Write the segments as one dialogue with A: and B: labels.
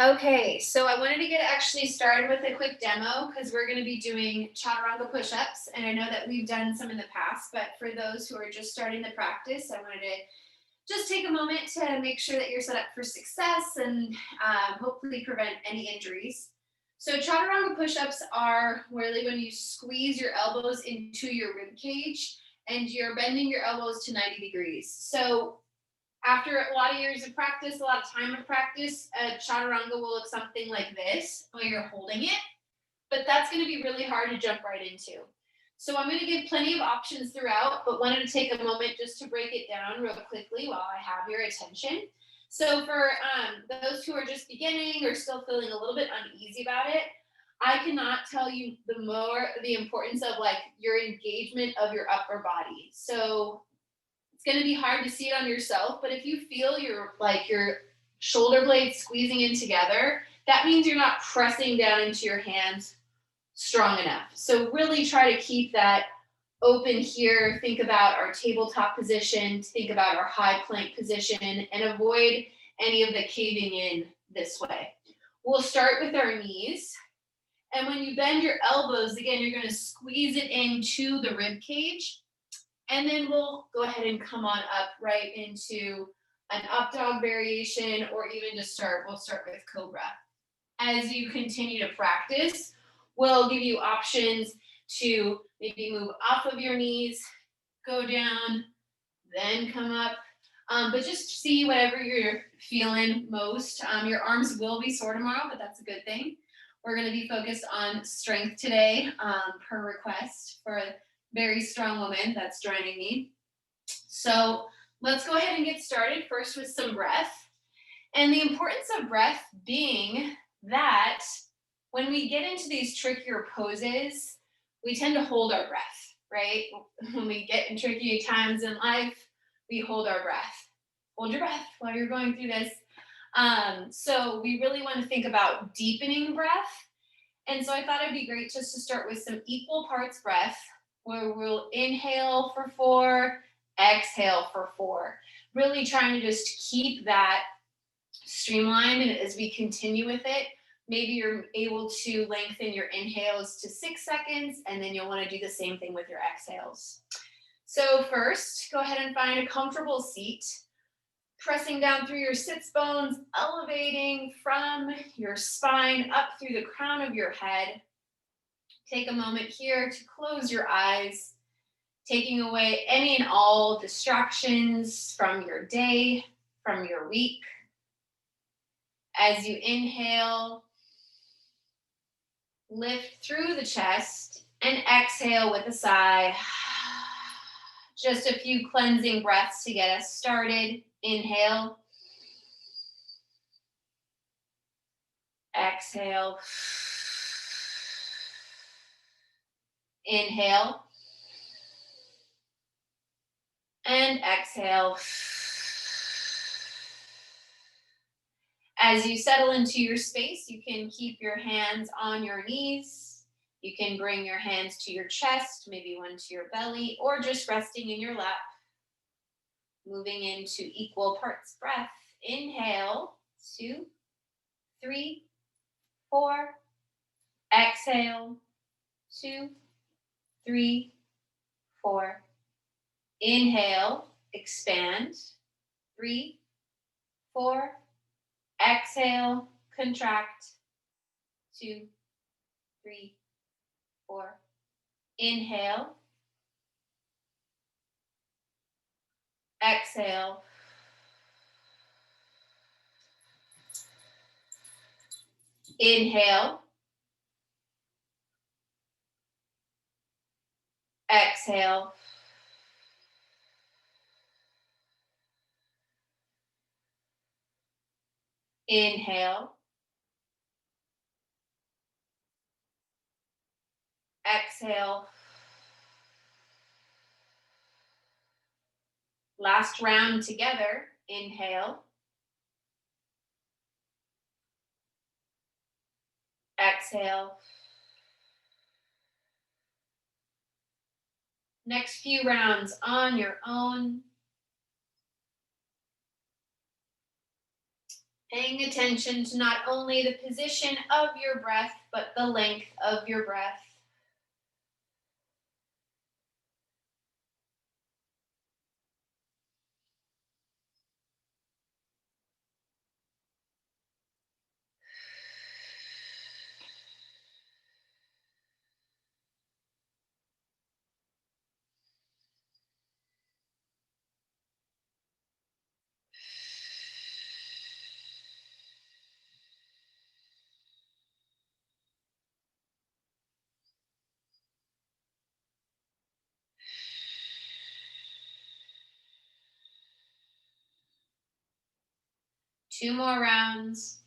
A: Okay, so I wanted to get actually started with a quick demo because we're going to be doing chaturanga push-ups, and I know that we've done some in the past, but for those who are just starting the practice, I wanted to just take a moment to make sure that you're set up for success and hopefully prevent any injuries. So chaturanga push-ups are really when you squeeze your elbows into your rib cage and you're bending your elbows to 90 degrees. So after a lot of years of practice, a lot of time of practice, a chaturanga will look something like this while you're holding it, but that's going to be really hard to jump right into. So I'm going to give plenty of options throughout, but wanted to take a moment just to break it down real quickly while I have your attention. So for those who are just beginning or still feeling a little bit uneasy about it, I cannot tell you the importance of like your engagement of your upper body. So it's going to be hard to see it on yourself, but if you feel your shoulder blades squeezing in together, that means you're not pressing down into your hands strong enough. So really try to keep that open here. Think about our tabletop position, think about our high plank position, and avoid any of the caving in this way. We'll start with our knees. And when you bend your elbows, again, you're going to squeeze it into the rib cage. And then we'll go ahead and come on up right into an up dog variation, or even just we'll start with cobra. As you continue to practice, we'll give you options to maybe move off of your knees, go down, then come up. But just see whatever you're feeling most. Your arms will be sore tomorrow, but that's a good thing. We're going to be focused on strength today, per request for a very strong woman that's joining me. So let's go ahead and get started first with some breath. And the importance of breath being that when we get into these trickier poses, we tend to hold our breath, right? When we get in tricky times in life, we hold our breath. Hold your breath while you're going through this. So we really want to think about deepening breath. And so I thought it'd be great just to start with some equal parts breath, where we'll inhale for 4, exhale for 4. Really trying to just keep that streamlined, and as we continue with it, maybe you're able to lengthen your inhales to 6 seconds, and then you'll want to do the same thing with your exhales. So first, go ahead and find a comfortable seat, pressing down through your sits bones, elevating from your spine up through the crown of your head. Take a moment here to close your eyes, taking away any and all distractions from your day, from your week. As you inhale, lift through the chest, and exhale with a sigh. Just a few cleansing breaths to get us started. Inhale. Exhale. Inhale. And exhale. As you settle into your space, you can keep your hands on your knees. You can bring your hands to your chest, maybe one to your belly, or just resting in your lap. Moving into equal parts breath. Inhale, 2, 3, 4. Exhale, 2, 3, 4. Inhale, expand, 3, 4. Exhale, contract, 2, 3, 4. Inhale. Exhale. Inhale. Exhale. Inhale. Exhale. Last round together. Inhale. Exhale. Next few rounds on your own. Paying attention to not only the position of your breath, but the length of your breath. 2 more rounds.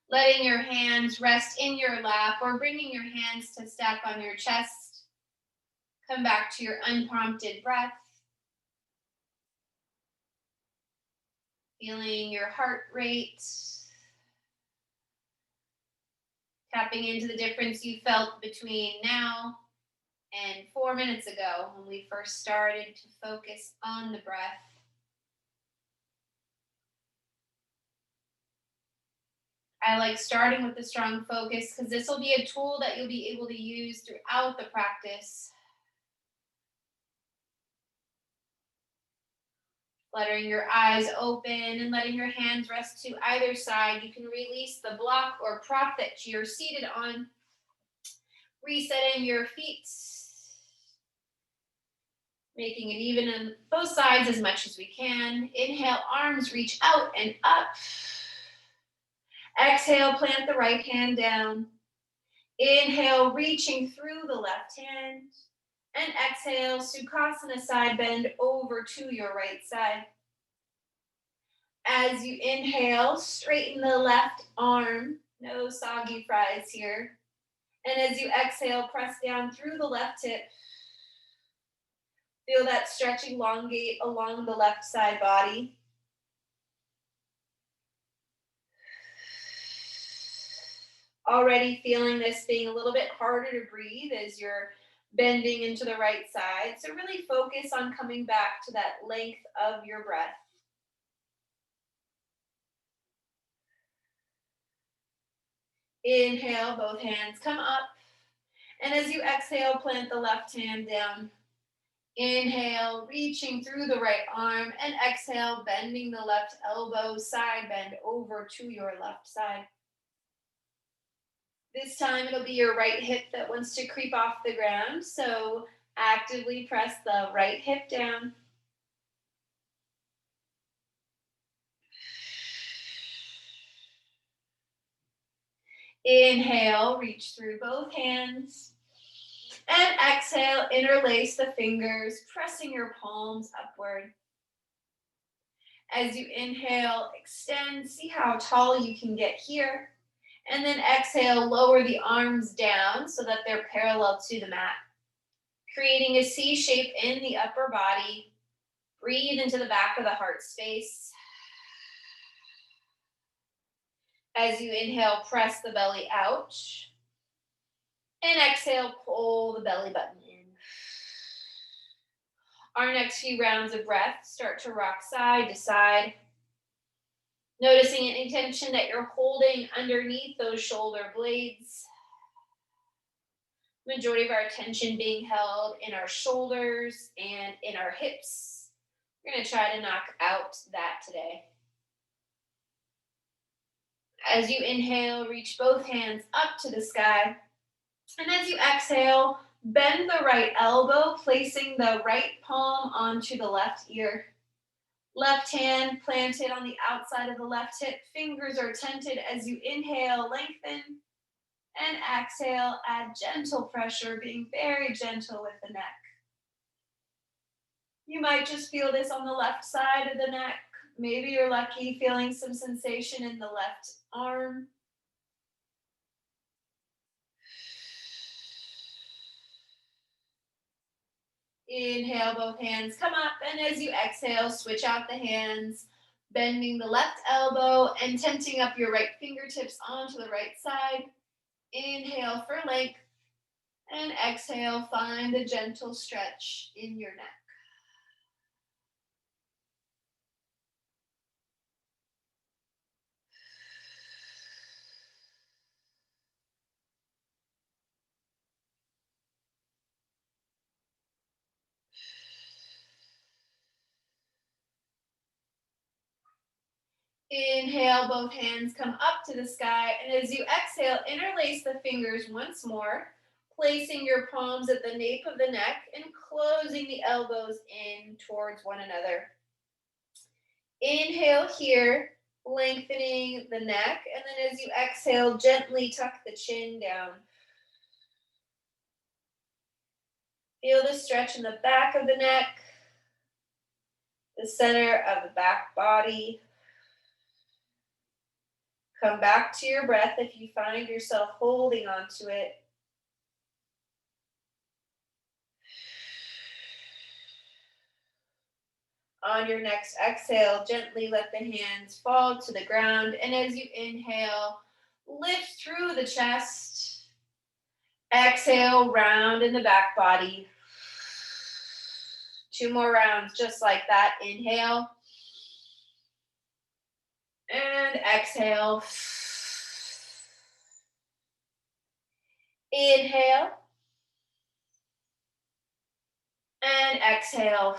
A: Letting your hands rest in your lap or bringing your hands to stack on your chest. Come back to your unprompted breath. Feeling your heart rate. Tapping into the difference you felt between now and 4 minutes ago when we first started to focus on the breath. I like starting with the strong focus because this will be a tool that you'll be able to use throughout the practice. Fluttering your eyes open and letting your hands rest to either side. You can release the block or prop that you're seated on. Resetting your feet. Making it even on both sides as much as we can. Inhale, arms reach out and up. Exhale, plant the right hand down. Inhale, reaching through the left hand. And exhale, Sukhasana side bend over to your right side. As you inhale, straighten the left arm. No soggy fries here. And as you exhale, press down through the left hip. Feel that stretch elongate along the left side body. Already feeling this being a little bit harder to breathe as you're bending into the right side. So really focus on coming back to that length of your breath. Inhale, both hands come up. And as you exhale, plant the left hand down. Inhale, reaching through the right arm. And exhale, bending the left elbow, side bend over to your left side. This time it'll be your right hip that wants to creep off the ground. So actively press the right hip down. Inhale, reach through both hands. And exhale, interlace the fingers, pressing your palms upward. As you inhale, extend, see how tall you can get here. And then exhale, lower the arms down so that they're parallel to the mat. Creating a C shape in the upper body. Breathe into the back of the heart space. As you inhale, press the belly out. And exhale, pull the belly button in. Our next few rounds of breath start to rock side to side. Noticing any tension that you're holding underneath those shoulder blades. Majority of our attention being held in our shoulders and in our hips. We're going to try to knock out that today. As you inhale, reach both hands up to the sky. And as you exhale, bend the right elbow, placing the right palm onto the left ear. Left hand planted on the outside of the left hip. Fingers are tented as you inhale, lengthen. And exhale, add gentle pressure, being very gentle with the neck. You might just feel this on the left side of the neck. Maybe you're lucky feeling some sensation in the left arm. Inhale, both hands come up, and as you exhale, switch out the hands, bending the left elbow and tenting up your right fingertips onto the right side. Inhale for length, and exhale, find a gentle stretch in your neck. Inhale, both hands come up to the sky, and as you exhale, interlace the fingers once more, placing your palms at the nape of the neck and closing the elbows in towards one another. Inhale here, lengthening the neck, and then as you exhale, gently tuck the chin down. Feel the stretch in the back of the neck, the center of the back body. Come back to your breath if you find yourself holding on to it. On your next exhale, gently let the hands fall to the ground. And as you inhale, lift through the chest. Exhale, round in the back body. 2 more rounds just like that. Inhale. And exhale. Inhale. And exhale.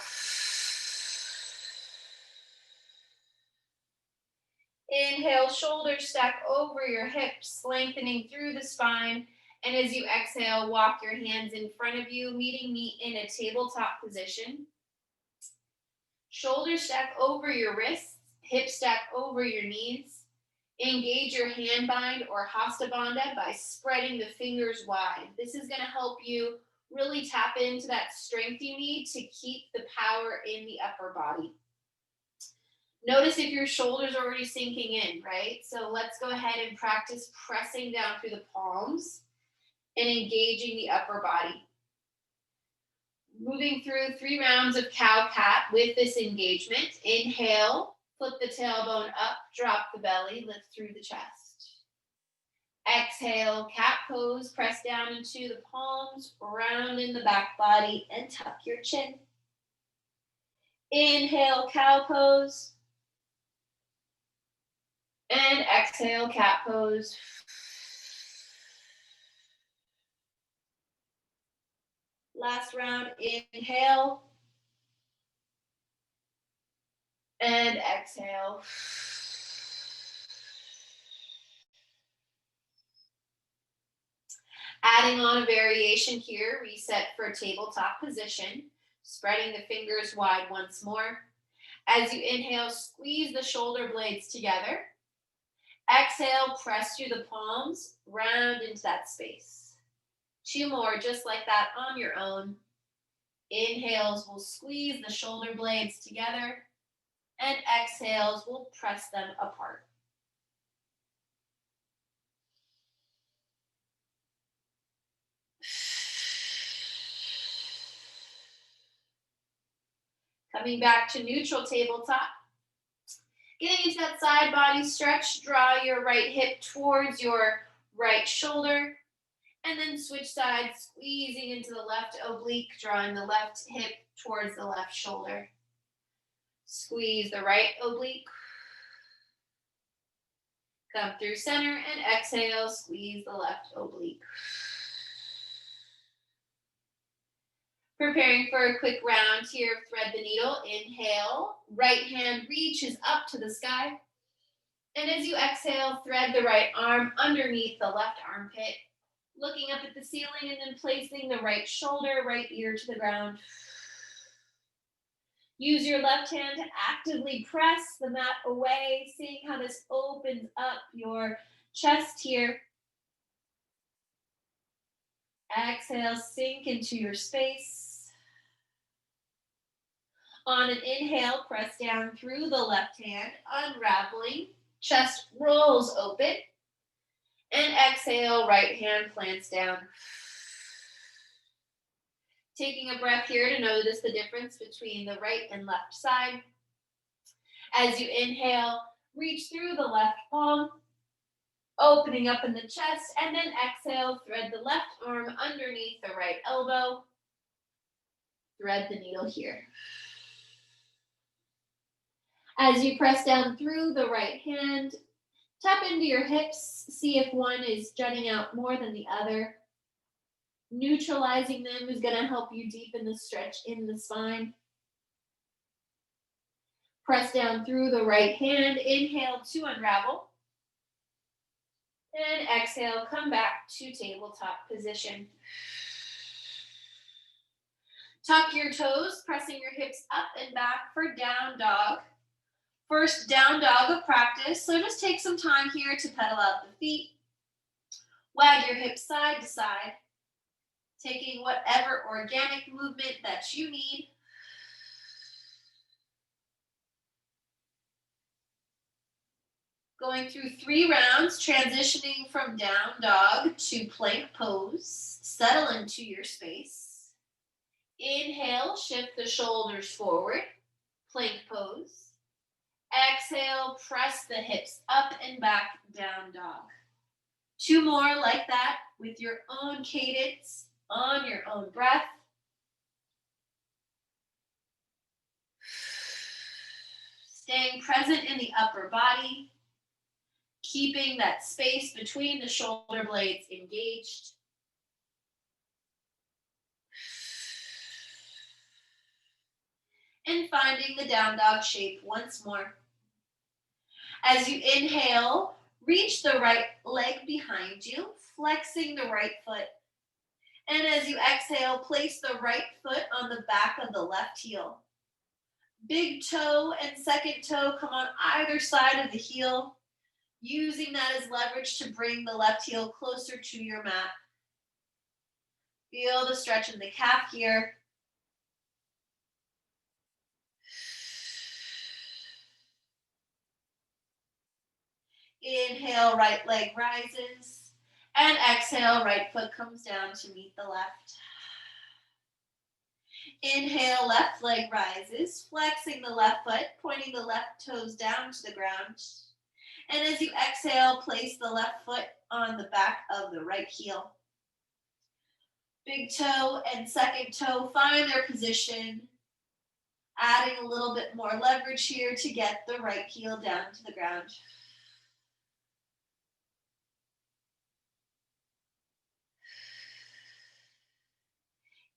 A: Inhale, shoulders stack over your hips, lengthening through the spine. And as you exhale, walk your hands in front of you, meeting me in a tabletop position. Shoulders stack over your wrists, hips stack over your knees. Engage your hand bind or hasta bandha by spreading the fingers wide. This is going to help you really tap into that strength you need to keep the power in the upper body. Notice if your shoulders are already sinking in, right? So let's go ahead and practice pressing down through the palms and engaging the upper body. Moving through 3 rounds of cow-cat with this engagement. Inhale, flip the tailbone up, drop the belly, lift through the chest. Exhale, cat pose, press down into the palms, round in the back body, and tuck your chin. Inhale, cow pose. And exhale, cat pose. Last round, inhale. And exhale. Adding on a variation here, reset for tabletop position, spreading the fingers wide once more. As you inhale, squeeze the shoulder blades together. Exhale, press through the palms, round into that space. 2 more, just like that on your own. Inhales will squeeze the shoulder blades together, and exhales will press them apart. Coming back to neutral tabletop. Getting into that side body stretch, draw your right hip towards your right shoulder, and then switch sides, squeezing into the left oblique, drawing the left hip towards the left shoulder. Squeeze the right oblique. Come through center and exhale, squeeze the left oblique. Preparing for a quick round here, thread the needle. Inhale, right hand reaches up to the sky. And as you exhale, thread the right arm underneath the left armpit, looking up at the ceiling and then placing the right shoulder, right ear to the ground. Use your left hand to actively press the mat away, seeing how this opens up your chest here. Exhale, sink into your space. On an inhale, press down through the left hand, unraveling. Chest rolls open. And exhale, right hand plants down. Taking a breath here to notice the difference between the right and left side. As you inhale, reach through the left palm, opening up in the chest, and then exhale, thread the left arm underneath the right elbow. Thread the needle here. As you press down through the right hand, tap into your hips, see if one is jutting out more than the other. Neutralizing them is going to help you deepen the stretch in the spine. Press down through the right hand, inhale to unravel. And exhale, come back to tabletop position. Tuck your toes, pressing your hips up and back for down dog. First down dog of practice, so just take some time here to pedal out the feet. Wag your hips side to side, taking whatever organic movement that you need. Going through 3 rounds, transitioning from down dog to plank pose. Settle into your space. Inhale, shift the shoulders forward, plank pose. Exhale, press the hips up and back, down dog. 2 more like that with your own cadence, on your own breath. Staying present in the upper body, keeping that space between the shoulder blades engaged. And finding the down dog shape once more. As you inhale, reach the right leg behind you, flexing the right foot. And as you exhale, place the right foot on the back of the left heel. Big toe and second toe come on either side of the heel, using that as leverage to bring the left heel closer to your mat. Feel the stretch in the calf here. Inhale, right leg rises. And exhale, right foot comes down to meet the left. Inhale, left leg rises, flexing the left foot, pointing the left toes down to the ground. And as you exhale, place the left foot on the back of the right heel. Big toe and second toe find their position, adding a little bit more leverage here to get the right heel down to the ground.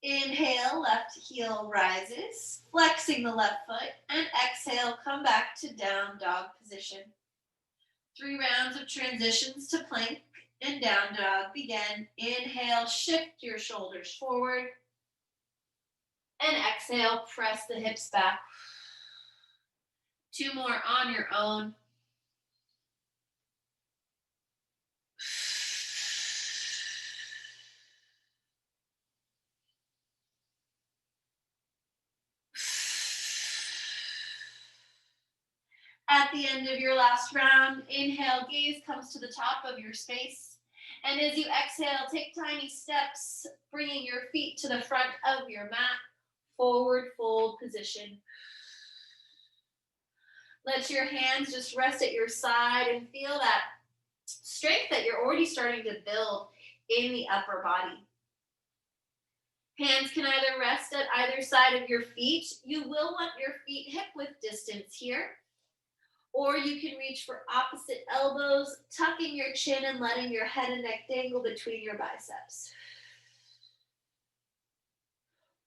A: Inhale, left heel rises, flexing the left foot, and exhale, come back to down dog position. 3 rounds of transitions to plank and down dog begin. Inhale, shift your shoulders forward, and exhale, press the hips back. 2 more on your own. At the end of your last round, inhale, gaze comes to the top of your space. And as you exhale, take tiny steps, bringing your feet to the front of your mat, forward fold position. Let your hands just rest at your side and feel that strength that you're already starting to build in the upper body. Hands can either rest at either side of your feet. You will want your feet hip width distance here. Or you can reach for opposite elbows, tucking your chin and letting your head and neck dangle between your biceps.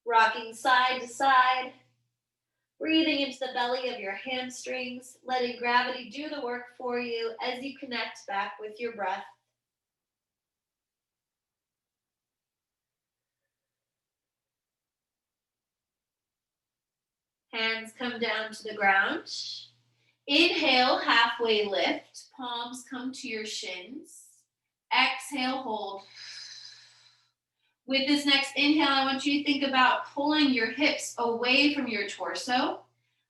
A: Rocking side to side, breathing into the belly of your hamstrings, letting gravity do the work for you as you connect back with your breath. Hands come down to the ground. Inhale, halfway lift, palms come to your shins. Exhale, hold. With this next inhale, I want you to think about pulling your hips away from your torso,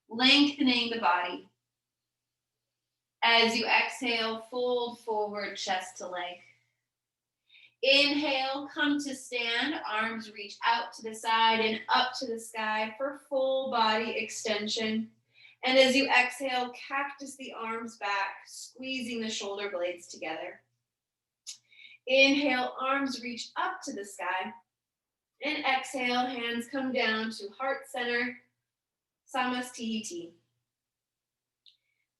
A: lengthening the body. As you exhale, fold forward, chest to leg. Inhale, come to stand, arms reach out to the side and up to the sky for full body extension. And as you exhale, cactus the arms back, squeezing the shoulder blades together. Inhale, arms reach up to the sky. And exhale, hands come down to heart center, Samastiti.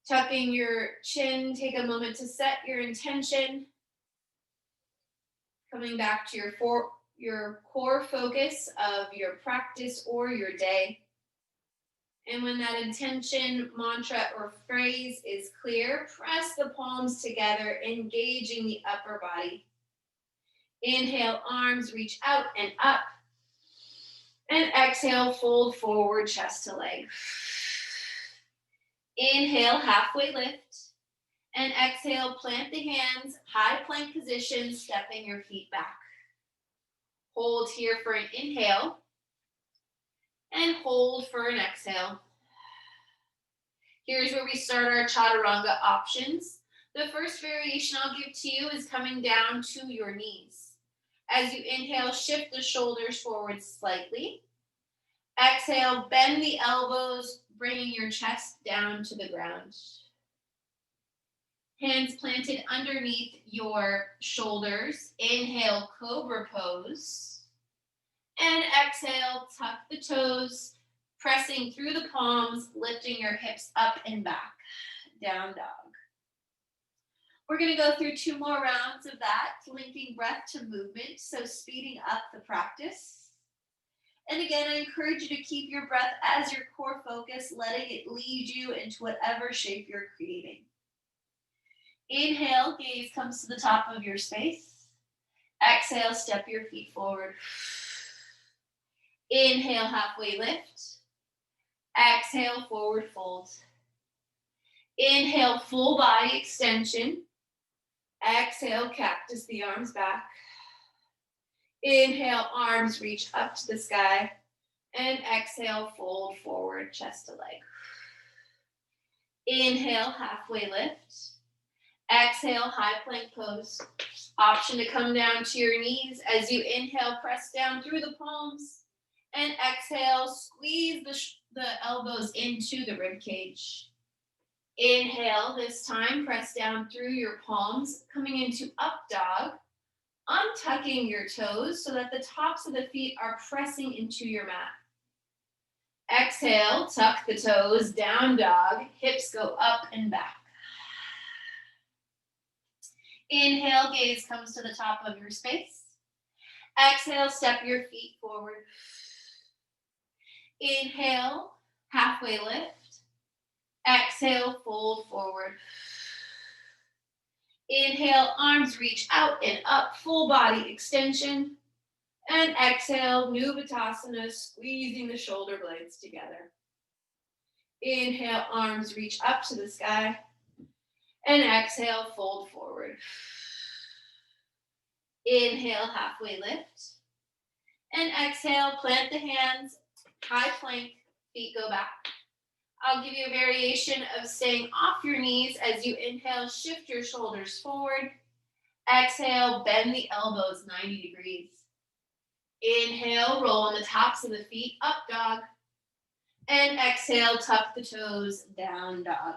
A: Tucking your chin, take a moment to set your intention. Coming back to your core focus of your practice or your day. And when that intention, mantra, or phrase is clear, press the palms together, engaging the upper body. Inhale, arms reach out and up. And exhale, fold forward, chest to leg. Inhale, halfway lift. And exhale, plant the hands, high plank position, stepping your feet back. Hold here for an inhale. And hold for an exhale. Here's where we start our chaturanga options. The first variation I'll give to you is coming down to your knees. As you inhale, shift the shoulders forward slightly. Exhale, bend the elbows, bringing your chest down to the ground. Hands planted underneath your shoulders. Inhale, cobra pose. And exhale, tuck the toes, pressing through the palms, lifting your hips up and back. Down dog. We're going to go through 2 more rounds of that, linking breath to movement, so speeding up the practice. And again, I encourage you to keep your breath as your core focus, letting it lead you into whatever shape you're creating. Inhale, gaze comes to the top of your space. Exhale, step your feet forward. Inhale, halfway lift. Exhale, forward fold. Inhale, full body extension. Exhale, cactus the arms back. Inhale, arms reach up to the sky. And exhale, fold forward, chest to leg. Inhale, halfway lift. Exhale, high plank pose. Option to come down to your knees. As you inhale, press down through the palms. And exhale, squeeze the elbows into the rib cage. Inhale, this time, press down through your palms, coming into up dog, untucking your toes so that the tops of the feet are pressing into your mat. Exhale, tuck the toes, down dog, hips go up and back. Inhale, gaze comes to the top of your space. Exhale, step your feet forward. Inhale, halfway lift. Exhale, fold forward. Inhale, arms reach out and up, full body extension. And exhale, Nubatasana, squeezing the shoulder blades together. Inhale, arms reach up to the sky. And exhale, fold forward. Inhale, halfway lift. And exhale, plant the hands, high plank, feet go back. I'll give you a variation of staying off your knees. As you inhale, shift your shoulders forward. Exhale, bend the elbows 90 degrees. Inhale, roll on the tops of the feet, up dog. And exhale, tuck the toes, down dog.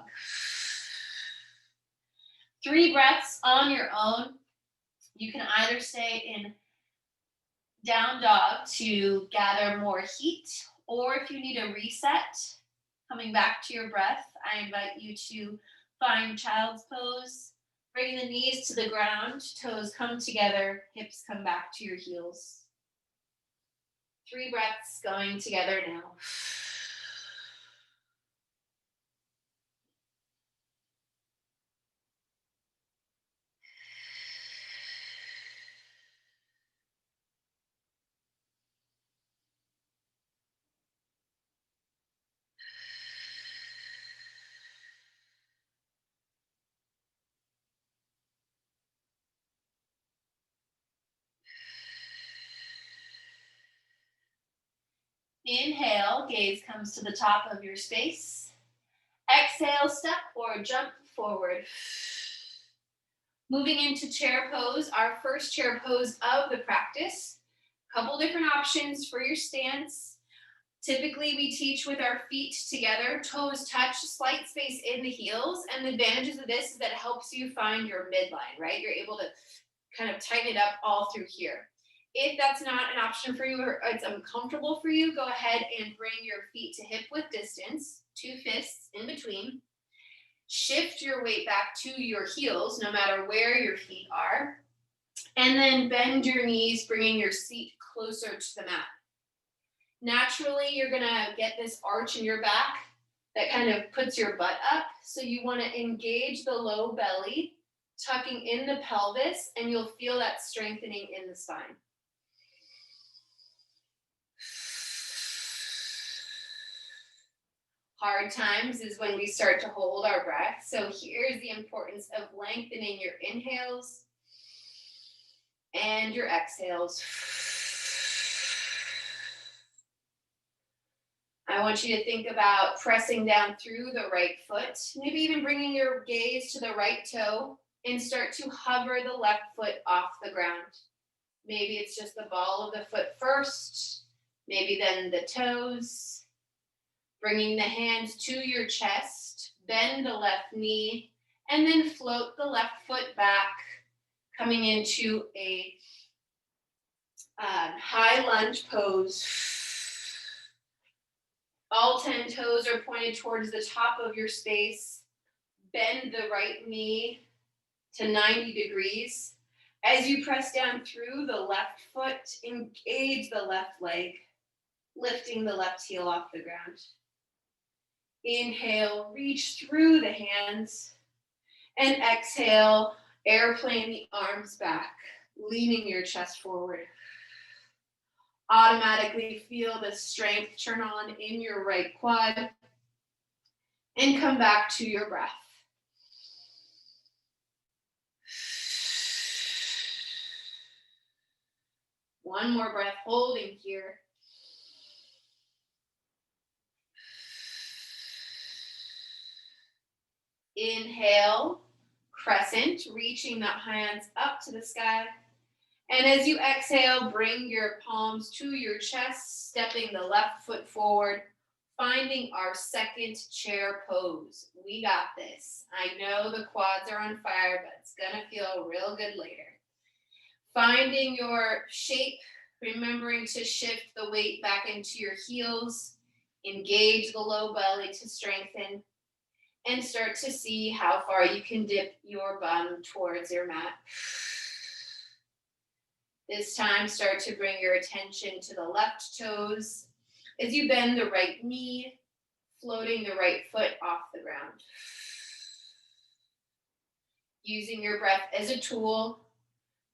A: 3 breaths on your own. You can either stay in down dog to gather more heat, or if you need a reset, coming back to your breath, I invite you to find child's pose, bring the knees to the ground, toes come together, hips come back to your heels. 3 breaths going together now. Inhale, gaze comes to the top of your space. Exhale, step or jump forward. Moving into chair pose, our first chair pose of the practice. Couple different options for your stance. Typically, we teach with our feet together, toes touch, slight space in the heels. And the advantages of this is that it helps you find your midline, right? You're able to kind of tighten it up all through here. If that's not an option for you or it's uncomfortable for you, go ahead and bring your feet to hip width distance, 2 fists in between. Shift your weight back to your heels, no matter where your feet are. And then bend your knees, bringing your seat closer to the mat. Naturally, you're gonna get this arch in your back that kind of puts your butt up. So you wanna engage the low belly, tucking in the pelvis, and you'll feel that strengthening in the spine. Hard times is when we start to hold our breath. So here's the importance of lengthening your inhales and your exhales. I want you to think about pressing down through the right foot, maybe even bringing your gaze to the right toe and start to hover the left foot off the ground. Maybe it's just the ball of the foot first, maybe then the toes. Bringing the hands to your chest, bend the left knee, and then float the left foot back, coming into a high lunge pose. All 10 toes are pointed towards the top of your space. Bend the right knee to 90 degrees. As you press down through the left foot, engage the left leg, lifting the left heel off the ground. Inhale, reach through the hands, and exhale, airplane the arms back, leaning your chest forward. Automatically feel the strength turn on in your right quad, and come back to your breath. One more breath, holding here. Inhale, crescent, reaching the hands up to the sky. And as you exhale, bring your palms to your chest, stepping the left foot forward, finding our second chair pose. We got this. I know the quads are on fire, but it's gonna feel real good later. Finding your shape, remembering to shift the weight back into your heels, engage the low belly to strengthen, and start to see how far you can dip your bum towards your mat. This time, start to bring your attention to the left toes as you bend the right knee, floating the right foot off the ground. Using your breath as a tool,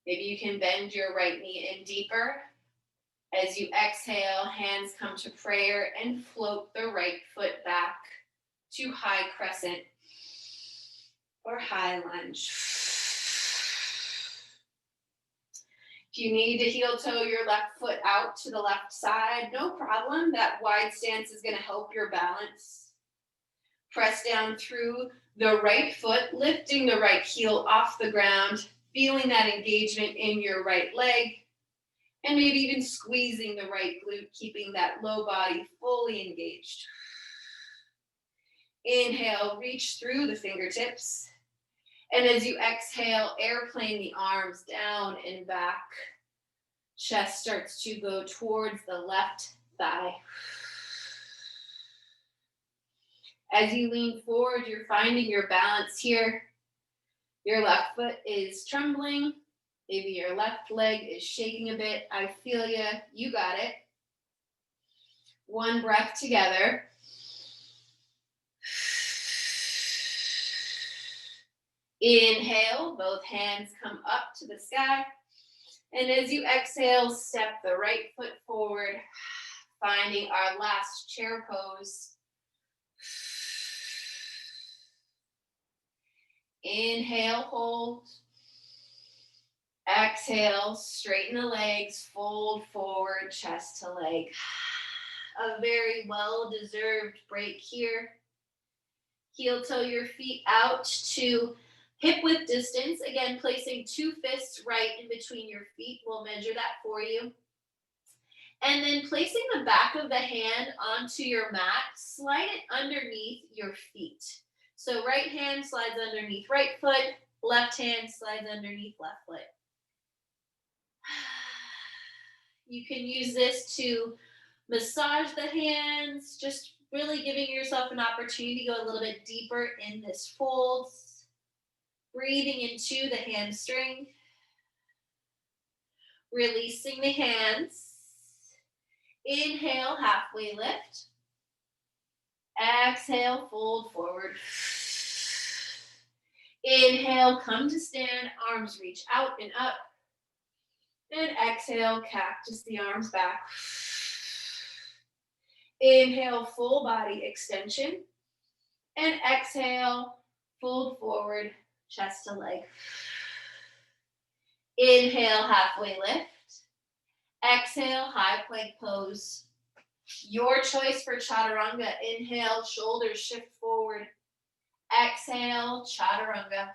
A: maybe you can bend your right knee in deeper. As you exhale, hands come to prayer and float the right foot back to high crescent or high lunge. If you need to heel toe your left foot out to the left side, no problem. That wide stance is going to help your balance. Press down through the right foot, lifting the right heel off the ground, feeling that engagement in your right leg, and maybe even squeezing the right glute, keeping that low body fully engaged. Inhale, reach through the fingertips. And as you exhale, airplane the arms down and back. Chest starts to go towards the left thigh. As you lean forward, you're finding your balance here. Your left foot is trembling. Maybe your left leg is shaking a bit. I feel you. You got it. One breath together. Inhale, both hands come up to the sky. And as you exhale, step the right foot forward, finding our last chair pose. Inhale, hold. Exhale, straighten the legs, fold forward, chest to leg. A very well-deserved break here. Heel toe your feet out to Hip width distance, again, placing 2 fists right in between your feet. We'll measure that for you. And then placing the back of the hand onto your mat, slide it underneath your feet. So right hand slides underneath right foot, left hand slides underneath left foot. You can use this to massage the hands, just really giving yourself an opportunity to go a little bit deeper in this fold. Breathing into the hamstring. Releasing the hands. Inhale, halfway lift. Exhale, fold forward. Inhale, come to stand, arms reach out and up. And exhale, cactus the arms back. Inhale, full body extension. And exhale, fold forward, chest to leg. Inhale, halfway lift. Exhale, high plank pose. Your choice for chaturanga. Inhale, shoulders shift forward. Exhale, chaturanga.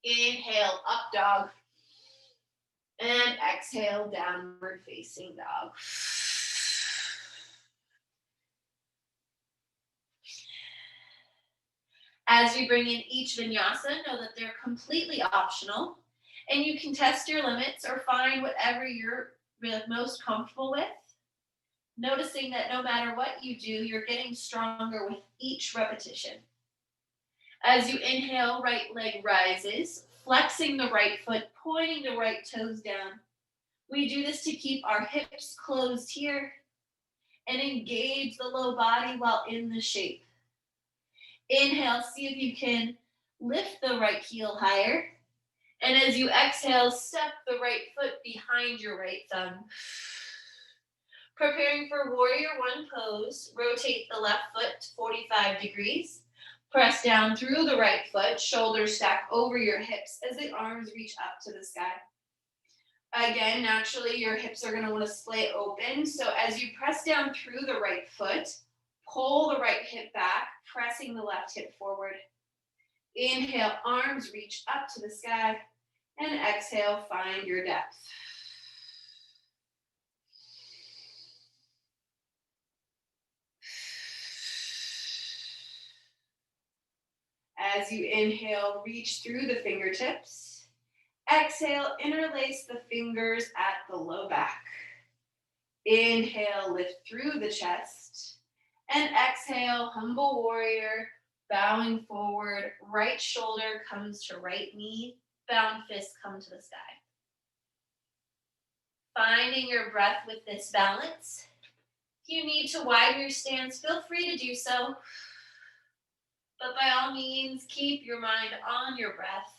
A: Inhale, up dog. And exhale, downward facing dog. As you bring in each vinyasa, know that they're completely optional, and you can test your limits or find whatever you're most comfortable with. Noticing that no matter what you do, you're getting stronger with each repetition. As you inhale, right leg rises, flexing the right foot, pointing the right toes down. We do this to keep our hips closed here and engage the low body while in the shape. Inhale, see if you can lift the right heel higher. And as you exhale, step the right foot behind your right thumb. Preparing for warrior one pose, rotate the left foot 45 degrees. Press down through the right foot, shoulders stack over your hips as the arms reach up to the sky. Again, naturally, your hips are going to want to splay open. So as you press down through the right foot, pull the right hip back, pressing the left hip forward. Inhale, arms reach up to the sky. And exhale, find your depth. As you inhale, reach through the fingertips. Exhale, interlace the fingers at the low back. Inhale, lift through the chest. And exhale, humble warrior, bowing forward. Right shoulder comes to right knee. Bound fists come to the sky. Finding your breath with this balance. If you need to widen your stance, feel free to do so. But by all means, keep your mind on your breath,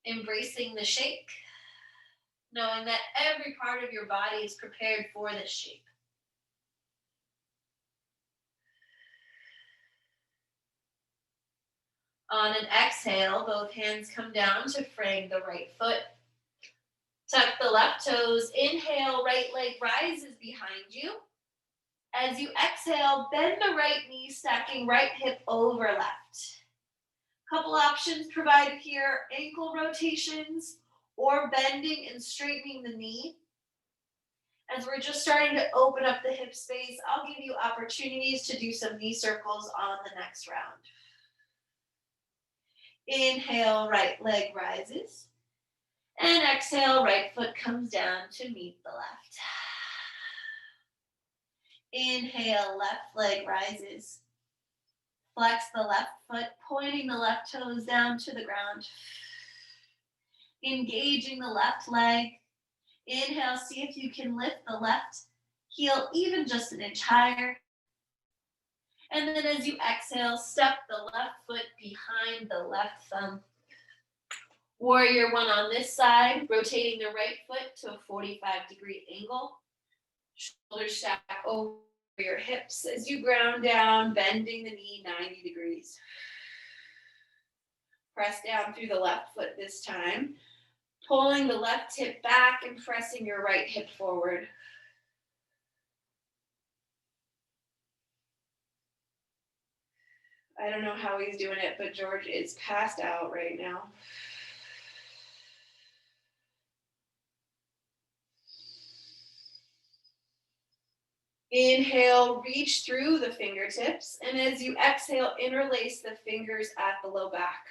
A: embracing the shake, knowing that every part of your body is prepared for this shape. On an exhale, both hands come down to frame the right foot. Tuck the left toes. Inhale, right leg rises behind you. As you exhale, bend the right knee, stacking right hip over left. Couple options provided here, ankle rotations or bending and straightening the knee. As we're just starting to open up the hip space, I'll give you opportunities to do some knee circles on the next round. Inhale, right leg rises. And exhale, right foot comes down to meet the left. Inhale, left leg rises. Flex the left foot, pointing the left toes down to the ground. Engaging the left leg. Inhale, see if you can lift the left heel even just an inch higher. And then as you exhale, step the left foot behind the left thumb. Warrior one on this side, rotating the right foot to a 45-degree angle. Shoulders stack over your hips as you ground down, bending the knee 90 degrees. Press down through the left foot this time, pulling the left hip back and pressing your right hip forward. I don't know how he's doing it, but George is passed out right now. Inhale, reach through the fingertips, and as you exhale, interlace the fingers at the low back.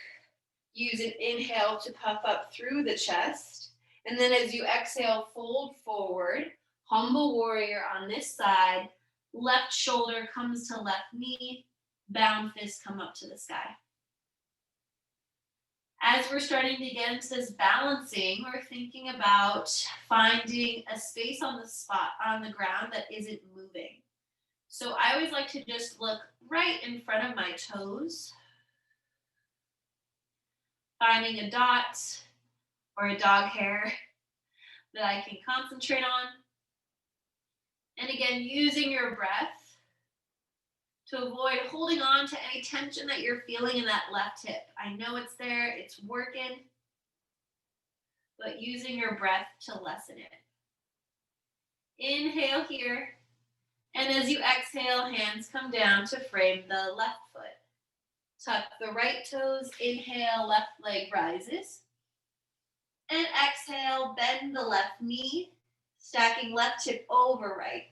A: Use an inhale to puff up through the chest, and then as you exhale, fold forward, humble warrior on this side, left shoulder comes to left knee, bound fist come up to the sky. As we're starting to get into this balancing, we're thinking about finding a space on the spot, on the ground that isn't moving. So I always like to just look right in front of my toes, finding a dot or a dog hair that I can concentrate on. And again, using your breath to avoid holding on to any tension that you're feeling in that left hip. I know it's there, it's working, but using your breath to lessen it. Inhale here, and as you exhale, hands come down to frame the left foot. Tuck the right toes, inhale, left leg rises. And exhale, bend the left knee, stacking left hip over right.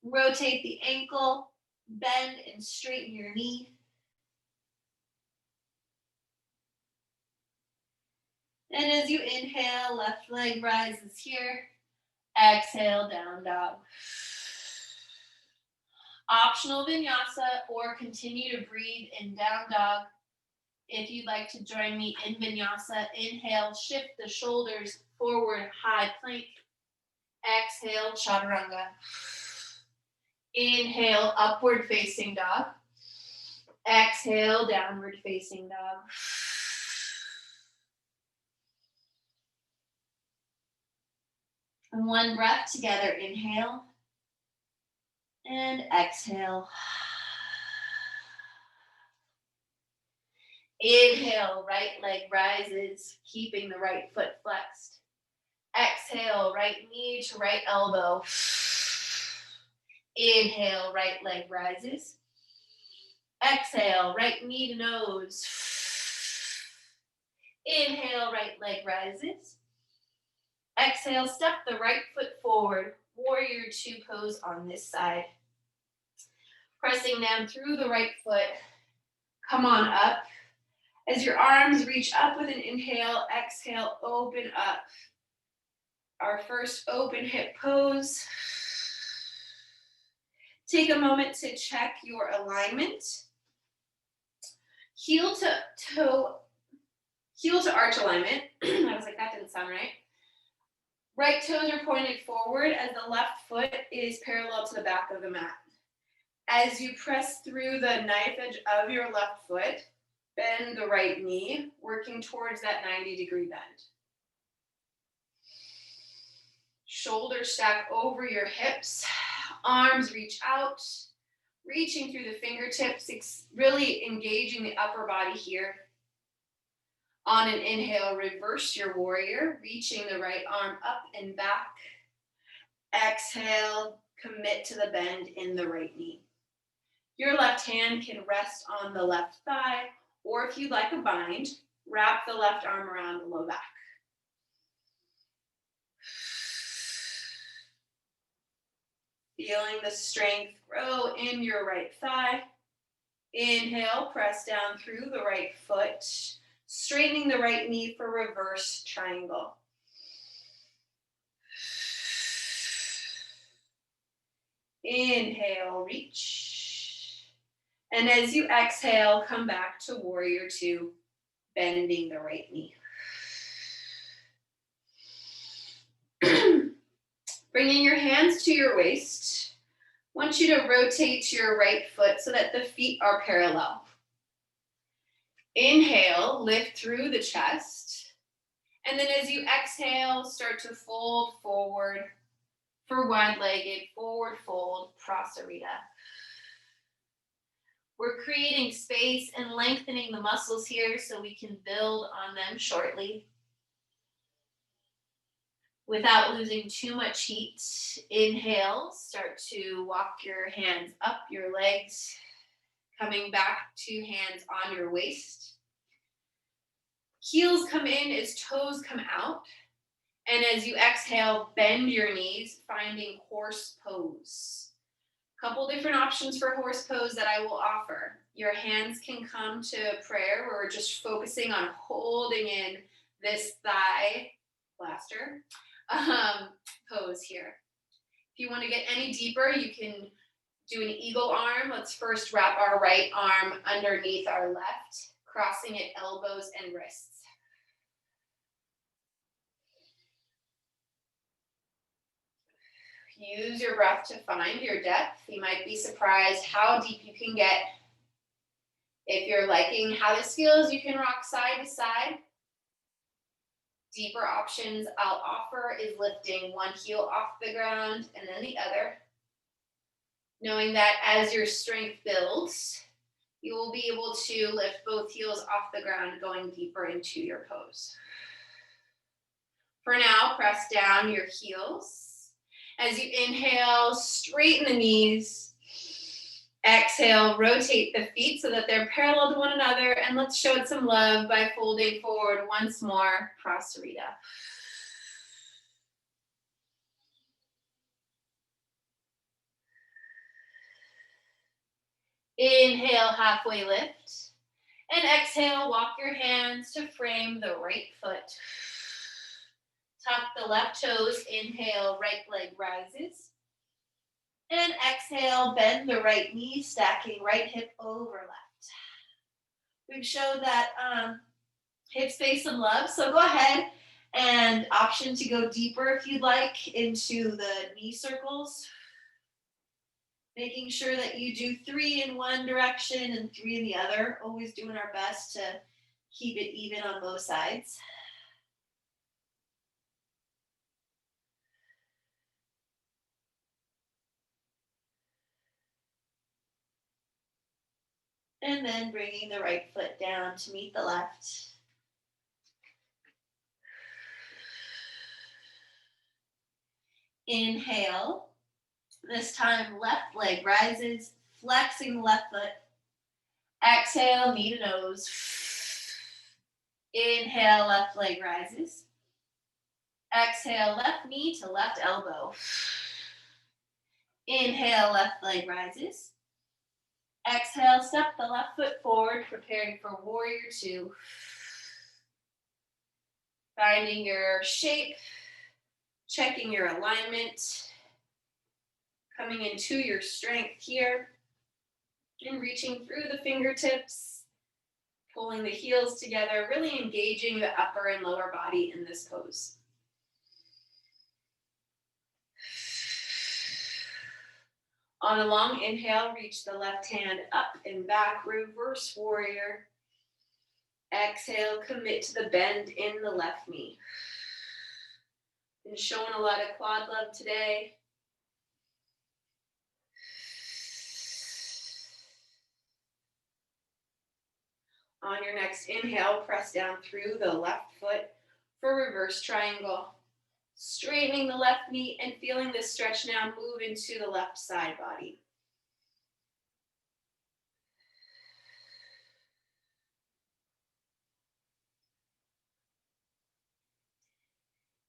A: Rotate the ankle, bend and straighten your knee. And as you inhale, left leg rises here. Exhale, down dog. Optional vinyasa, or continue to breathe in down dog. If you'd like to join me in vinyasa, inhale, shift the shoulders forward, high plank. Exhale, chaturanga. Inhale, upward facing dog. Exhale, downward facing dog. And one breath together, inhale and exhale. Inhale, right leg rises, keeping the right foot flexed. Exhale, right knee to right elbow. Inhale, right leg rises. Exhale, right knee to nose. Inhale, right leg rises. Exhale, step the right foot forward. Warrior two pose on this side. Pressing down through the right foot. Come on up. As your arms reach up with an inhale, exhale, open up. Our first open hip pose. Take a moment to check your alignment. Heel to arch alignment. I was like, that didn't sound right. Right toes are pointed forward as the left foot is parallel to the back of the mat. As you press through the knife edge of your left foot, bend the right knee, working towards that 90-degree bend. Shoulders stack over your hips, arms reach out, reaching through the fingertips, really engaging the upper body here. On an inhale, reverse your warrior, reaching the right arm up and back. Exhale, commit to the bend in the right knee. Your left hand can rest on the left thigh, or if you'd like a bind, wrap the left arm around the low back. Feeling the strength grow in your right thigh. Inhale, press down through the right foot, straightening the right knee for reverse triangle. Inhale, reach. And as you exhale, come back to warrior two, bending the right knee. Bringing your hands to your waist. I want you to rotate your right foot so that the feet are parallel. Inhale, lift through the chest. And then as you exhale, start to fold forward for wide-legged, forward fold, prasarita. We're creating space and lengthening the muscles here so we can build on them shortly. Without losing too much heat, inhale, start to walk your hands up your legs, coming back to hands on your waist. Heels come in as toes come out. And as you exhale, bend your knees, finding horse pose. Couple different options for horse pose that I will offer. Your hands can come to prayer where we're just focusing on holding in this thigh blaster pose here. If you want to get any deeper, you can do an eagle arm. Let's first wrap our right arm underneath our left, crossing at elbows and wrists. Use your breath to find your depth. You might be surprised how deep you can get. If you're liking how this feels, you can rock side to side. Deeper options I'll offer is lifting one heel off the ground and then the other. Knowing that as your strength builds, you will be able to lift both heels off the ground, going deeper into your pose. For now, press down your heels. As you inhale, straighten the knees. Exhale, rotate the feet so that they're parallel to one another. And let's show it some love by folding forward once more, Prasarita. Inhale, halfway lift. And exhale, walk your hands to frame the right foot. Tuck the left toes. Inhale, right leg rises. And exhale, bend the right knee, stacking right hip over left. We've showed that hips face some love, so go ahead and option to go deeper if you'd like into the knee circles. Making sure that you do 3 in one direction and 3 in the other. Always doing our best to keep it even on both sides. And then bringing the right foot down to meet the left. Inhale. This time, left leg rises, flexing the left foot. Exhale, knee to nose. Inhale, left leg rises. Exhale, left knee to left elbow. Inhale, left leg rises. Exhale, step the left foot forward, preparing for warrior 2. Finding your shape, checking your alignment, coming into your strength here, and reaching through the fingertips, pulling the heels together, really engaging the upper and lower body in this pose. On a long inhale, reach the left hand up and back, reverse warrior. Exhale, commit to the bend in the left knee. Been showing a lot of quad love today. On your next inhale, press down through the left foot for reverse triangle. Straightening the left knee and feeling this stretch now move into the left side body.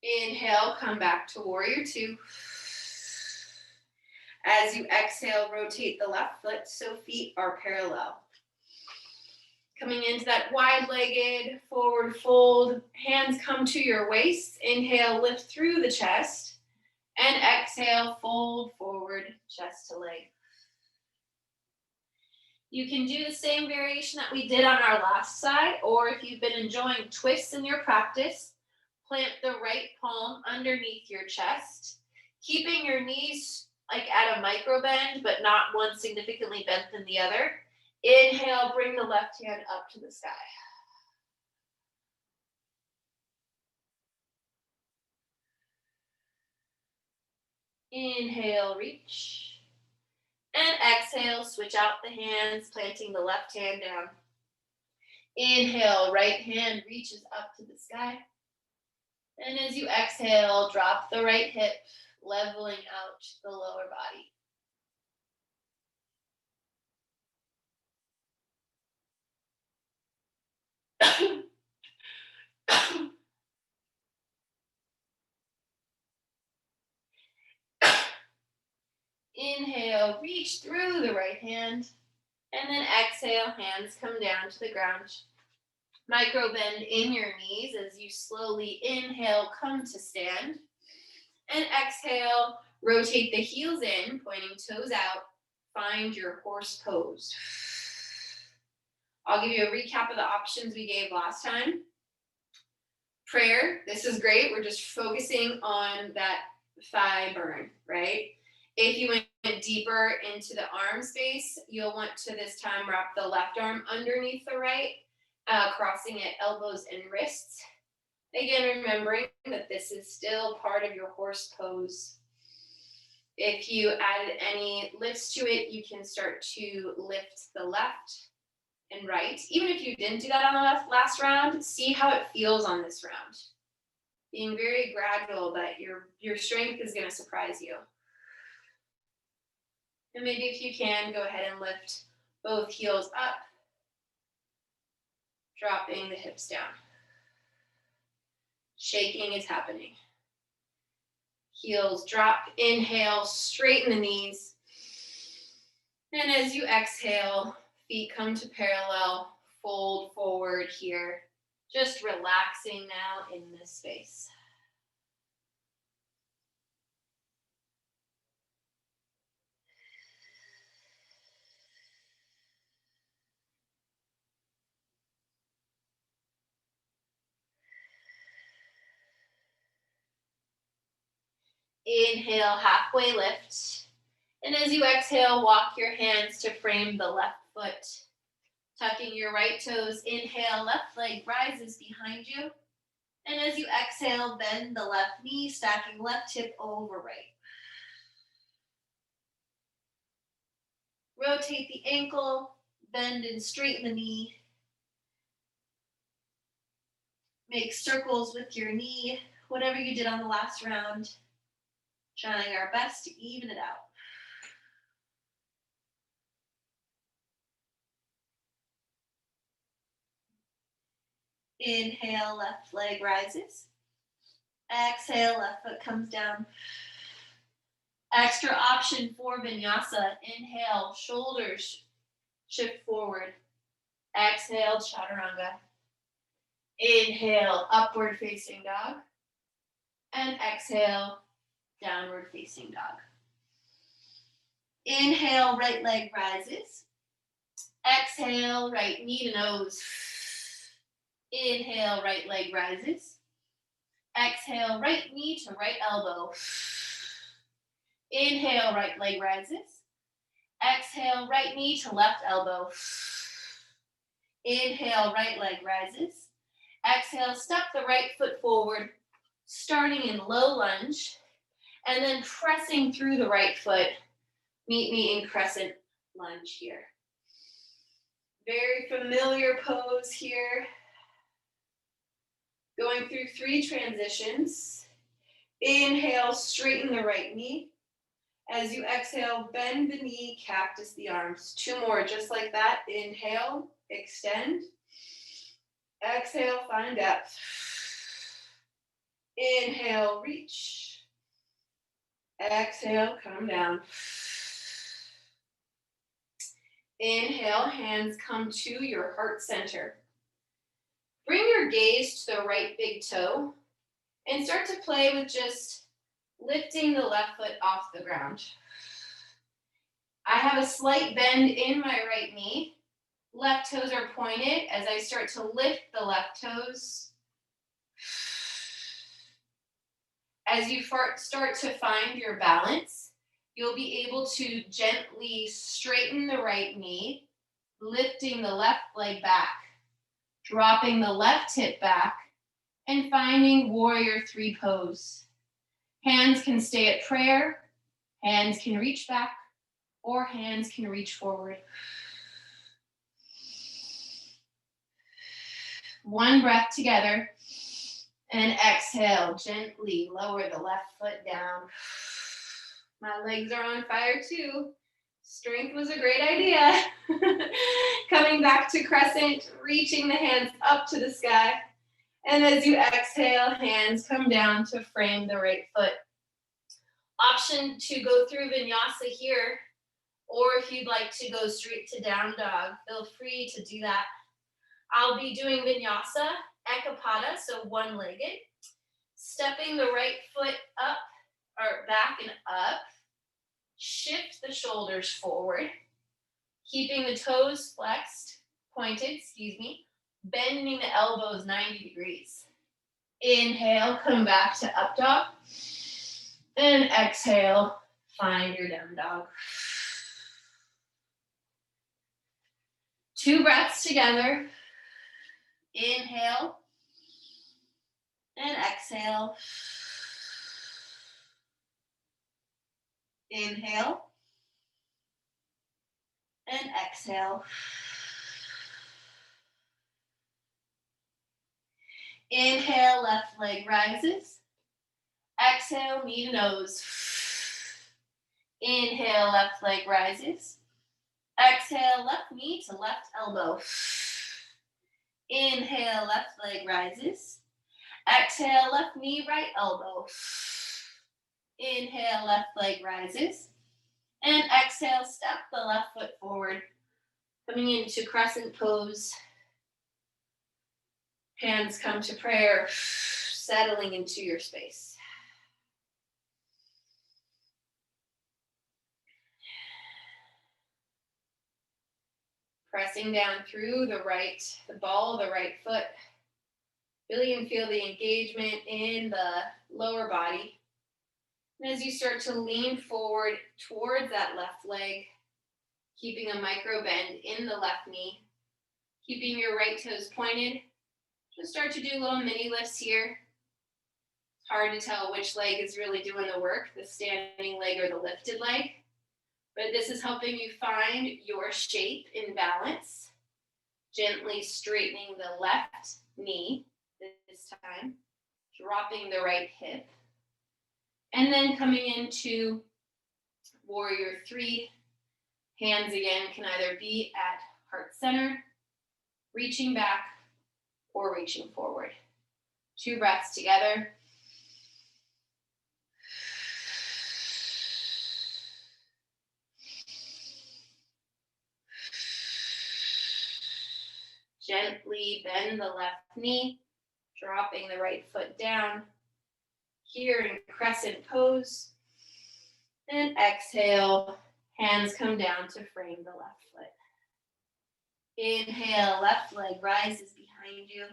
A: Inhale, come back to warrior 2. As you exhale, rotate the left foot so feet are parallel. Coming into that wide-legged forward fold, hands come to your waist. Inhale, lift through the chest. And exhale, fold forward, chest to leg. You can do the same variation that we did on our last side, or if you've been enjoying twists in your practice, plant the right palm underneath your chest, keeping your knees like at a micro bend, but not one significantly bent than the other. Inhale, bring the left hand up to the sky. Inhale, reach. And exhale, switch out the hands, planting the left hand down. Inhale, right hand reaches up to the sky. And as you exhale, drop the right hip, leveling out the lower body. Inhale, reach through the right hand. And then exhale, hands come down to the ground. Micro bend in your knees as you slowly inhale, come to stand. And exhale, rotate the heels in, pointing toes out. Find your horse pose. I'll give you a recap of the options we gave last time. Prayer, this is great. We're just focusing on that thigh burn, right? If you went deeper into the arm space, you'll want to this time wrap the left arm underneath the right, crossing at elbows and wrists. Again, remembering that this is still part of your horse pose. If you added any lifts to it, you can start to lift the left and right. Even if you didn't do that on the last round, see how it feels on this round. Being very gradual, but your strength is going to surprise you. And maybe if you can, go ahead and lift both heels up, dropping the hips down. Shaking is happening. Heels drop, inhale, straighten the knees. And as you exhale, feet come to parallel, fold forward here. Just relaxing now in this space. Inhale, halfway lift. And as you exhale, walk your hands to frame the left foot. Tucking your right toes, inhale, left leg rises behind you. And as you exhale, bend the left knee, stacking left hip over right. Rotate the ankle, bend and straighten the knee. Make circles with your knee, whatever you did on the last round. Trying our best to even it out. Inhale, left leg rises. Exhale, left foot comes down. Extra option for vinyasa. Inhale, shoulders shift forward. Exhale, chaturanga. Inhale, upward facing dog. And exhale, downward facing dog. Inhale, right leg rises. Exhale, right knee to nose. Inhale, right leg rises. Exhale, right knee to right elbow. Inhale, right leg rises. Exhale, right knee to left elbow. Inhale, right leg rises. Exhale, step the right foot forward, starting in low lunge, and then pressing through the right foot. Meet me in crescent lunge here. Very familiar pose here. Going through 3 transitions. Inhale, straighten the right knee. As you exhale, bend the knee, cactus the arms. 2 more, just like that. Inhale, extend. Exhale, find depth. Inhale, reach. Exhale, come down. Inhale, hands come to your heart center. Bring your gaze to the right big toe and start to play with just lifting the left foot off the ground. I have a slight bend in my right knee. Left toes are pointed as I start to lift the left toes. As you start to find your balance, you'll be able to gently straighten the right knee, lifting the left leg back, dropping the left hip back, and finding warrior 3 pose. Hands can stay at prayer, hands can reach back, or hands can reach forward. 1 breath together. And exhale, gently lower the left foot down. My legs are on fire too. Strength was a great idea. Coming back to crescent, reaching the hands up to the sky. And as you exhale, hands come down to frame the right foot. Option to go through vinyasa here, or if you'd like to go straight to down dog, feel free to do that. I'll be doing vinyasa, ekapada, so one-legged. Stepping the right foot up, or back and up. Shift the shoulders forward. Keeping the toes flexed, pointed, bending the elbows 90 degrees. Inhale, come back to up dog. And exhale, find your down dog. 2 breaths together. Inhale and exhale. Inhale and exhale. Inhale, left leg rises. Exhale, knee to nose. Inhale, left leg rises. Exhale, left knee to left elbow. Inhale, left leg rises. Exhale, left knee, right elbow. Inhale, left leg rises. And exhale, step the left foot forward. Coming into crescent pose. Hands come to prayer, settling into your space. Pressing down through the ball of the right foot. Really and feel the engagement in the lower body. And as you start to lean forward towards that left leg, keeping a micro bend in the left knee, keeping your right toes pointed, just start to do little mini lifts here. It's hard to tell which leg is really doing the work, the standing leg or the lifted leg. But this is helping you find your shape in balance. Gently straightening the left knee this time, dropping the right hip. And then coming into warrior 3. Hands again can either be at heart center, reaching back, or reaching forward. 2 breaths together. Gently bend the left knee, dropping the right foot down. Here in crescent pose. And exhale, hands come down to frame the left foot. Inhale, left leg rises behind you.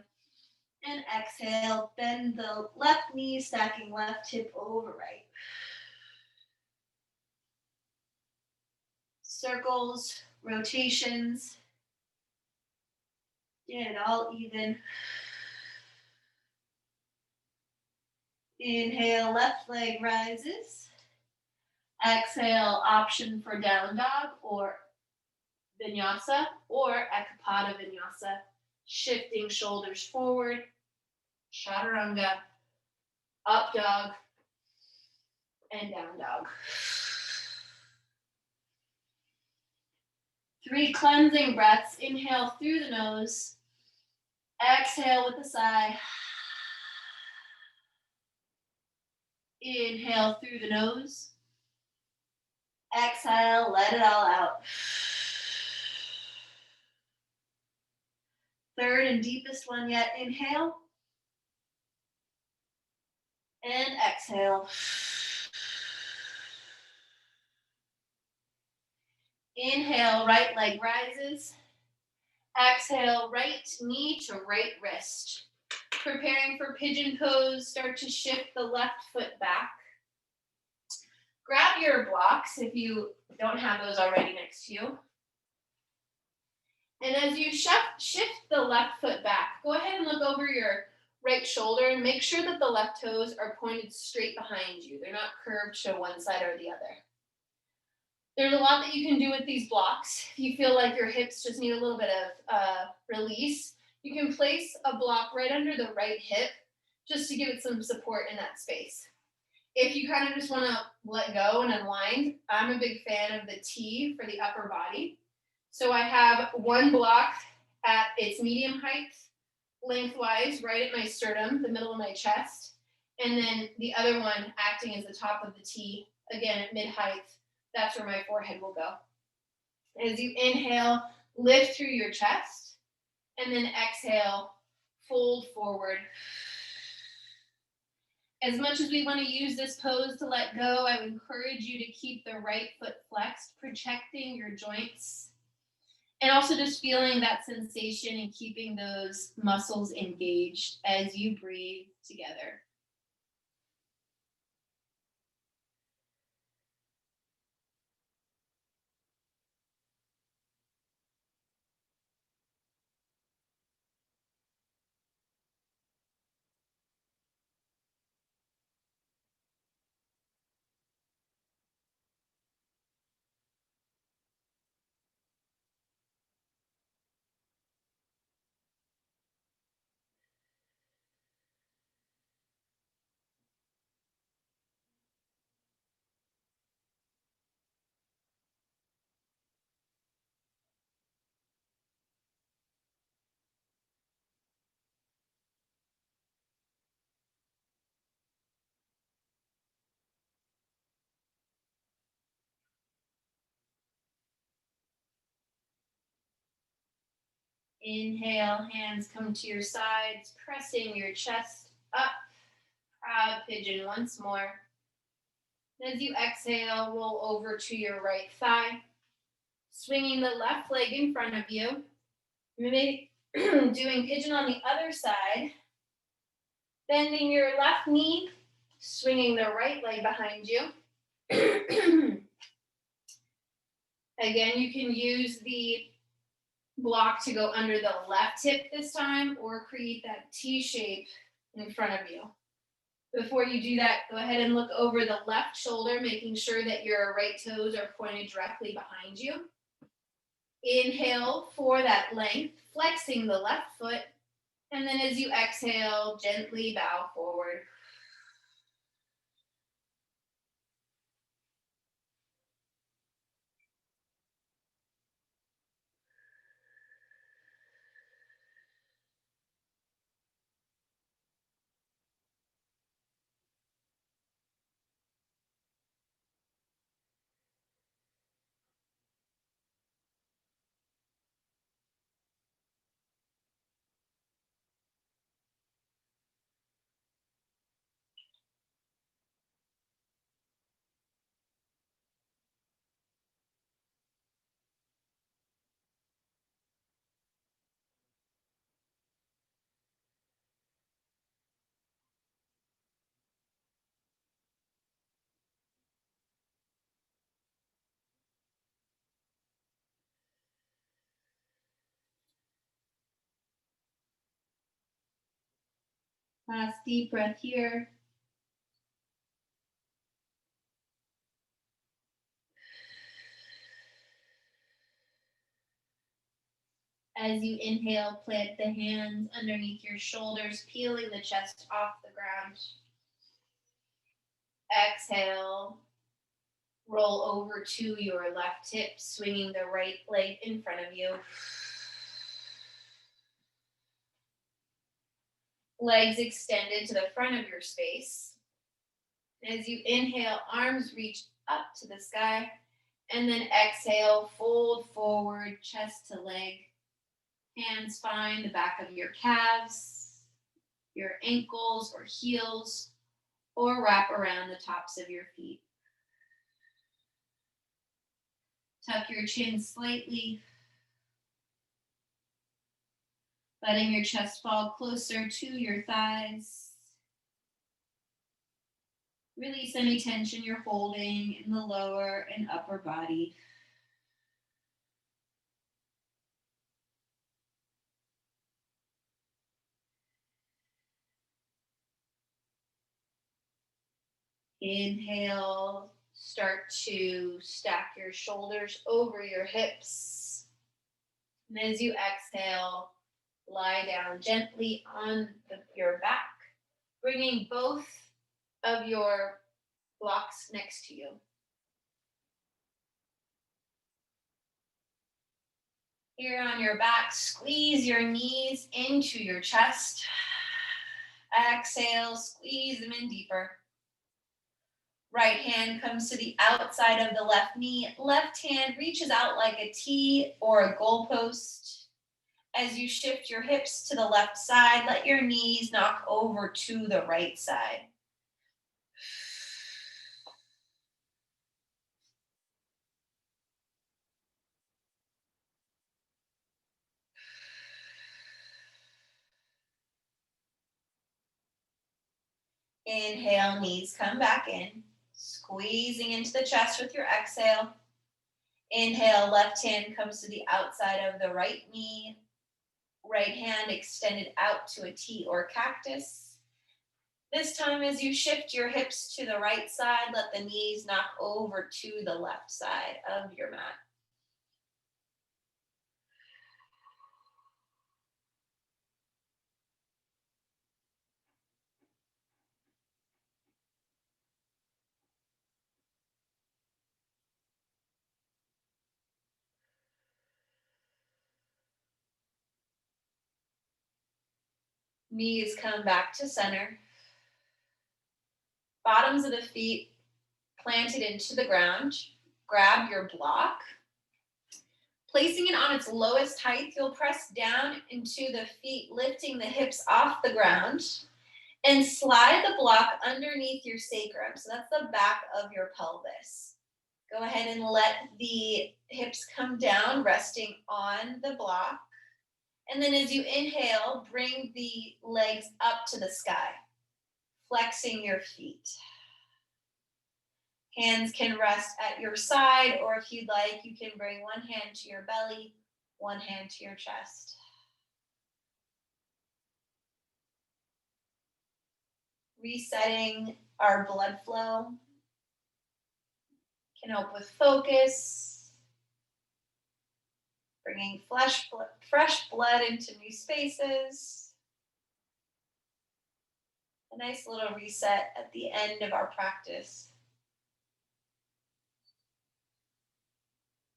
A: And exhale, bend the left knee, stacking left hip over right. Circles, rotations. Get it all even. Inhale, left leg rises. Exhale, option for down dog or vinyasa or ekapada vinyasa. Shifting shoulders forward. Chaturanga, up dog, and down dog. 3 cleansing breaths. Inhale through the nose. Exhale with a sigh. Inhale through the nose. Exhale, let it all out. 3rd and deepest one yet. Inhale. And exhale. Inhale, right leg rises. Exhale, right knee to right wrist. Preparing for pigeon pose, start to shift the left foot back. Grab your blocks if you don't have those already next to you. And as you shift the left foot back, go ahead and look over your right shoulder and make sure that the left toes are pointed straight behind you. They're not curved to one side or the other. There's a lot that you can do with these blocks. If you feel like your hips just need a little bit of release, you can place a block right under the right hip just to give it some support in that space. If you kind of just want to let go and unwind, I'm a big fan of the T for the upper body. So I have one block at its medium height, lengthwise, right at my sternum, the middle of my chest. And then the other one acting as the top of the T, again at mid height. That's where my forehead will go. As you inhale, lift through your chest. And then exhale, fold forward. As much as we want to use this pose to let go, I would encourage you to keep the right foot flexed, protecting your joints. And also just feeling that sensation and keeping those muscles engaged as you breathe together. Inhale, hands come to your sides, pressing your chest up. Proud pigeon once more. As you exhale, roll over to your right thigh, swinging the left leg in front of you. Maybe doing pigeon on the other side, bending your left knee, swinging the right leg behind you. Again, you can use the block to go under the left hip this time, or create that T shape in front of you. Before you do that, go ahead and look over the left shoulder, making sure that your right toes are pointed directly behind you. Inhale for that length, flexing the left foot. And then as you exhale, gently bow forward. Last deep breath here. As you inhale, plant the hands underneath your shoulders, peeling the chest off the ground. Exhale, roll over to your left hip, swinging the right leg in front of you. Legs extended to the front of your space. As you inhale, arms reach up to the sky. And then exhale, fold forward, chest to leg. Hands find the back of your calves, your ankles or heels, or wrap around the tops of your feet. Tuck your chin slightly, letting your chest fall closer to your thighs. Release any tension you're holding in the lower and upper body. Inhale, start to stack your shoulders over your hips. And as you exhale, lie down gently on your back. bringing both of your blocks next to you. Here on your back, squeeze your knees into your chest. Exhale, squeeze them in deeper. Right hand comes to the outside of the left knee. Left hand reaches out like a T or a goalpost. As you shift your hips to the left side, let your knees knock over to the right side. Inhale, knees come back in, squeezing into the chest with your exhale. Inhale, left hand comes to the outside of the right knee. Right hand extended out to a T or cactus. This time, as you shift your hips to the right side, let the knees knock over to the left side of your mat. Knees come back to center. Bottoms of the feet planted into the ground. Grab your block. Placing it on its lowest height, you'll press down into the feet, lifting the hips off the ground, and slide the block underneath your sacrum. So that's the back of your pelvis. Go ahead and let the hips come down, resting on the block. And then as you inhale, bring the legs up to the sky, flexing your feet. Hands can rest at your side, or if you'd like, you can bring one hand to your belly, one hand to your chest. Resetting our blood flow can help with focus, bringing fresh blood into new spaces. A nice little reset at the end of our practice.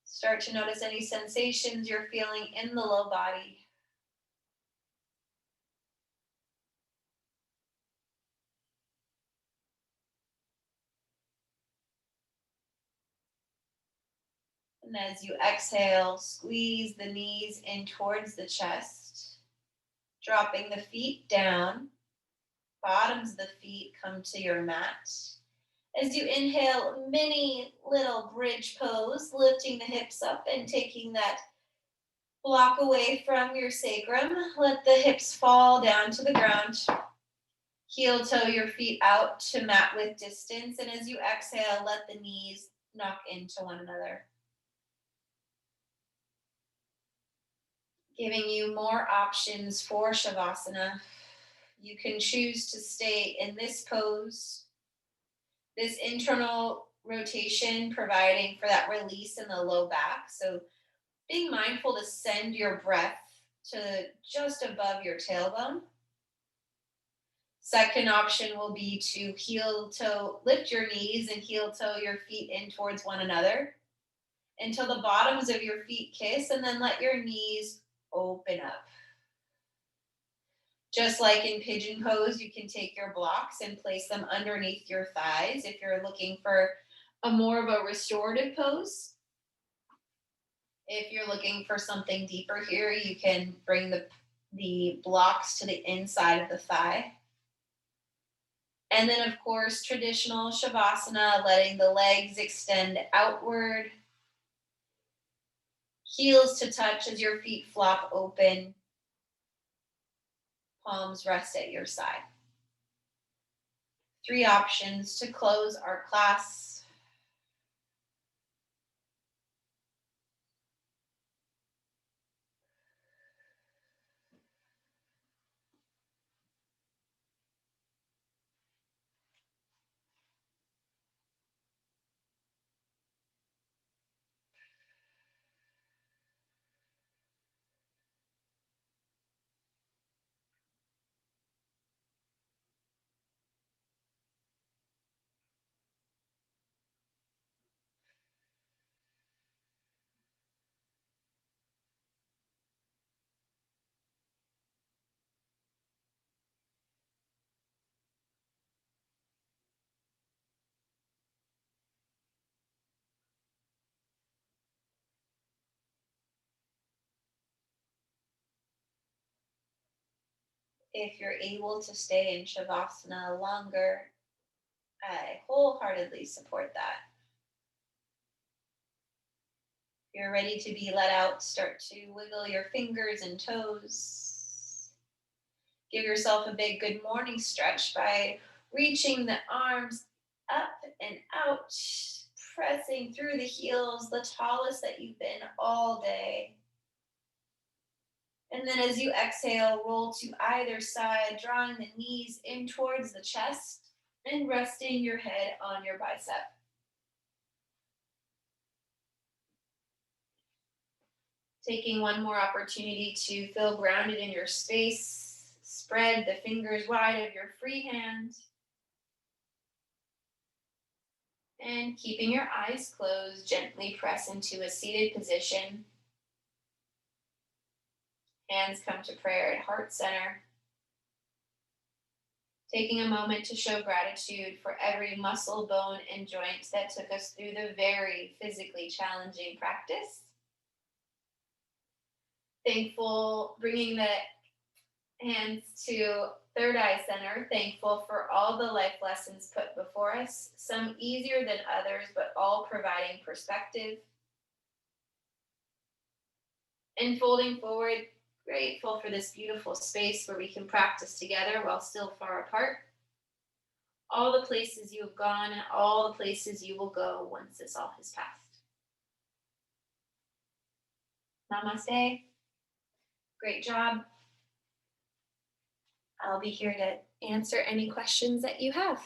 A: Start to notice any sensations you're feeling in the low body. And as you exhale, squeeze the knees in towards the chest, dropping the feet down. Bottoms of the feet come to your mat. As you inhale, mini little bridge pose, lifting the hips up and taking that block away from your sacrum. Let the hips fall down to the ground. Heel toe your feet out to mat width distance. And as you exhale, let the knees knock into one another. Giving you more options for Shavasana. You can choose to stay in this pose. This internal rotation providing for that release in the low back. So being mindful to send your breath to just above your tailbone. Second option will be to heel toe, lift your knees and heel toe your feet in towards one another until the bottoms of your feet kiss, and then let your knees open up. Just like in pigeon pose, you can take your blocks and place them underneath your thighs if you're looking for a more of a restorative pose. If you're looking for something deeper here, you can bring the blocks to the inside of the thigh. And then, of course, traditional Shavasana, letting the legs extend outward. Heels to touch as your feet flop open. Palms rest at your side. 3 options to close our class. If you're able to stay in Shavasana longer, I wholeheartedly support that. If you're ready to be let out, start to wiggle your fingers and toes. Give yourself a big good morning stretch by reaching the arms up and out, pressing through the heels, the tallest that you've been all day. And then as you exhale, roll to either side, drawing the knees in towards the chest and resting your head on your bicep. Taking one more opportunity to feel grounded in your space. Spread the fingers wide of your free hand. And keeping your eyes closed, gently press into a seated position. Hands come to prayer at heart center. Taking a moment to show gratitude for every muscle, bone, and joint that took us through the very physically challenging practice. Thankful, bringing the hands to third eye center, thankful for all the life lessons put before us, some easier than others, but all providing perspective. And folding forward, grateful for this beautiful space where we can practice together while still far apart. All the places you have gone and all the places you will go once this all has passed. Namaste. Great job. I'll be here to answer any questions that you have.